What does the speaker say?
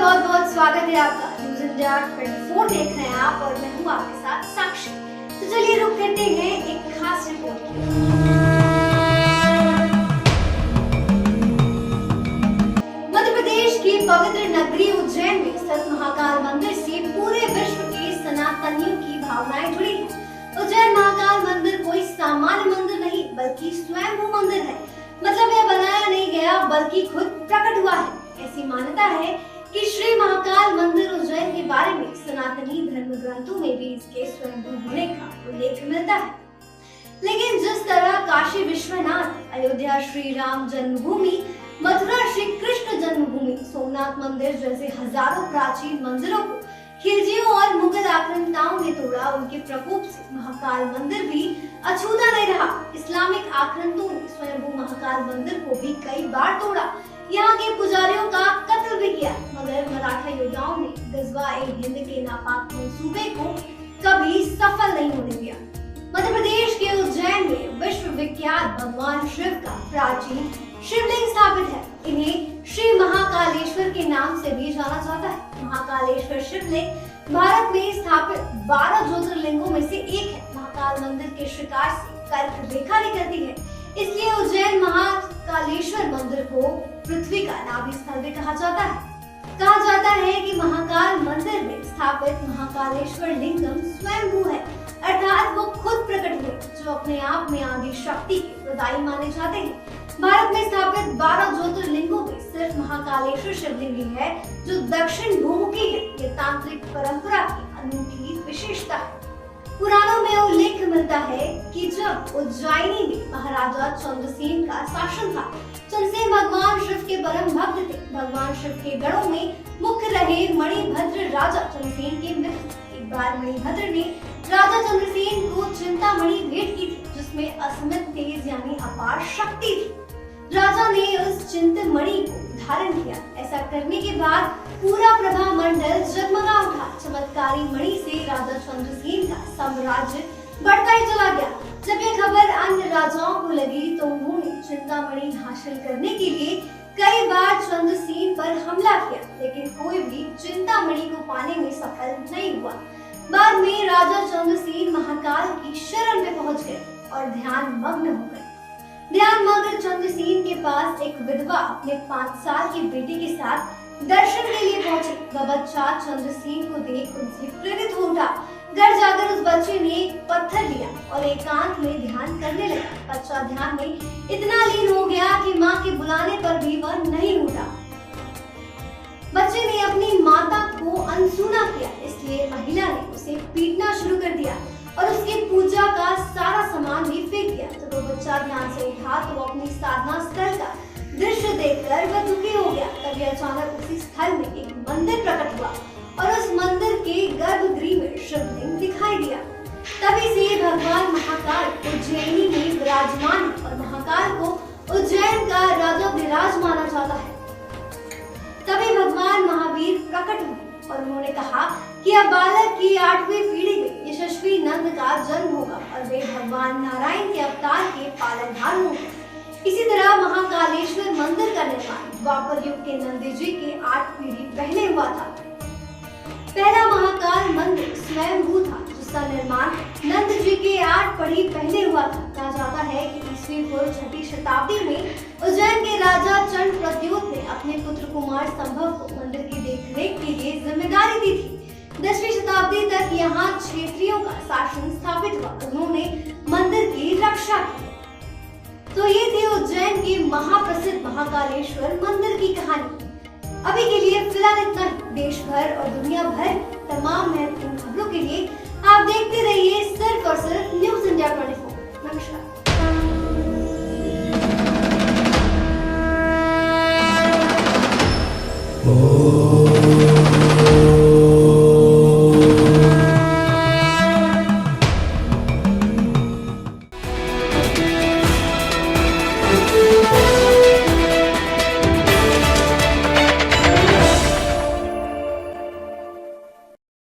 बहुत बहुत स्वागत है आपका। न्यूज़ इंडिया 24 देख रहे हैं आप और मैं हूँ आपके साथ साक्षी। तो चलिए रुक करते हैं एक खास रिपोर्ट की। मध्य प्रदेश की पवित्र नगरी उज्जैन में स्थित महाकाल मंदिर से पूरे विश्व के सनातनियों की भावनाएं जुड़ी हैं। उज्जैन महाकाल मंदिर कोई सामान्य मंदिर नहीं बल्कि स्वयंभू मंदिर है। मतलब यह बनाया नहीं गया बल्कि खुद प्रकट हुआ है। ऐसी मान्यता है कि श्री महाकाल मंदिर उज्जैन के बारे में सनातनी धर्म ग्रंथों में भी इसके स्वयंभू होने का उल्लेख मिलता है। लेकिन जिस तरह काशी विश्वनाथ, अयोध्या श्री राम जन्मभूमि, मथुरा श्री कृष्ण जन्मभूमि, सोमनाथ मंदिर जैसे हजारों प्राचीन मंदिरों को खिलजियों और मुगल आक्रांताओं ने तोड़ा, उनके प्रकोप से महाकाल मंदिर भी अछूता नहीं रहा। इस्लामिक आक्रांतों ने स्वयंभू महाकाल मंदिर को भी कई बार तोड़ा, यहाँ के पुजारियों का कत्ल भी किया, मगर मराठा योद्धाओं ने गजवा-ए-हिंद के नापाक मंसूबे को कभी सफल नहीं होने दिया। मध्य प्रदेश के उज्जैन में विश्व विख्यात भगवान शिव का प्राचीन शिवलिंग स्थापित है। इन्हें श्री महाकालेश्वर के नाम से भी जाना जाता है। महाकालेश्वर शिवलिंग भारत में स्थापित 12 ज्योतिर्लिंगों में से एक है। महाकाल मंदिर के शिकार से कर्क रेखा निकलती है, इसलिए उज्जैन महाकालेश्वर मंदिर को पृथ्वी का नाभि स्थल भी कहा जाता है। कहा जाता है कि महाकाल मंदिर में स्थापित महाकालेश्वर लिंगम स्वयंभू है, अर्थात वो खुद प्रकट हुए जो अपने आप में आदि शक्ति के प्रदायी माने जाते हैं। भारत में स्थापित 12 ज्योतिर्लिंगों में सिर्फ महाकालेश्वर शिवलिंग ही है जो दक्षिण भूमुखी है। ये तांत्रिक परंपरा की अनूठी विशेषता है। पुराणों में उल्लेख मिलता है कि जब उज्जैनी में महाराजा चंद्रसेन का शासन था, चंद्रसेन भगवान शिव के परम भक्त थे। भगवान शिव के गढ़ों में मुख्य रहे मणिभद्र राजा चंद्रसेन के मित्र। एक बार मणिभद्र ने राजा चंद्रसेन को चिंतामणि भेंट की थी, जिसमें असीमित तेज यानी अपार शक्ति थी। राजा ने उस चिंतामणि को धारण किया। ऐसा करने के बाद पूरा प्रभा मंडल जगमगा उठा। चमत्कारी मणि से राजा चंद्रसेन का साम्राज्य बढ़ता ही चला गया। जब ये खबर अन्य राजाओं को लगी तो उन्होंने चिंतामणि हासिल करने के लिए कई बार चंद्रसेन पर हमला किया, लेकिन कोई भी चिंतामणि को पाने में सफल नहीं हुआ। बाद में राजा चंद्रसेन महाकाल की शरण में पहुंच गए और ध्यान मग्न हो गए। ध्यान मग्न चंद्रसेन के पास एक विधवा अपने 5 साल की बेटी के साथ दर्शन के लिए पहुंची। वह बच्चा चंद्रसेन को देख उनसे प्रेरित हो उठा। घर जाकर उस बच्चे ने एक पत्थर लिया और एकांत में ध्यान करने लगा। बच्चा ध्यान में इतना लीन हो गया कि माँ के बुलाने पर भी वह नहीं उठा। बच्चे ने अपनी माता को अनसुना किया, इसलिए महिला ने उसे पीटना शुरू कर दिया और उसकी पूजा का सारा सामान भी फेंक दिया। जब वो बच्चा ध्यान से उठा तो वो अपनी साधना स्थल का दृश्य देखकर वह दुखी हो गया। तभी अचानक उसी स्थल में एक मंदिर प्रकट हुआ और उस मंदिर के गर्भगृह में शिवलिंग दिखाई दिया। तभी से भगवान महाकाल उज्जैनी में विराजमान और महाकाल को उज्जैन का राजाधिराज माना जाता है। तभी भगवान महावीर प्रकट हुए और उन्होंने कहा कि अब बालक की 8वीं पीढ़ी में यशस्वी नंद का जन्म होगा और वे भगवान नारायण के अवतार के पालनहार होंगे। इसी तरह महाकालेश्वर मंदिर का निर्माण द्वापर युग के नंदी जी के 8 पीढ़ी पहले हुआ था। पहला महाकाल मंदिर स्वयंभू था, जिसका निर्माण नंद जी के 8 पीढ़ी पहले हुआ था। कहा जाता है कि ईस्वी पूर्व 6वीं शताब्दी में उज्जैन के राजा चंड प्रद्योत ने अपने पुत्र कुमार संभव को मंदिर की देखरेख के लिए जिम्मेदारी दी थी। 10वीं शताब्दी तक यहाँ क्षेत्रियों का शासन स्थापित हुआ। उन्होंने मंदिर की रक्षा की। तो ये थी उज्जैन के महाप्रसिद्ध महाकालेश्वर मंदिर की कहानी। अभी के लिए फिलहाल इतना ही। देश भर और दुनिया भर तमाम महत्वपूर्ण खबरों के लिए आप देखते रहिए सिर्फ और सिर्फ न्यूज़ इंडिया 24। नमस्कार।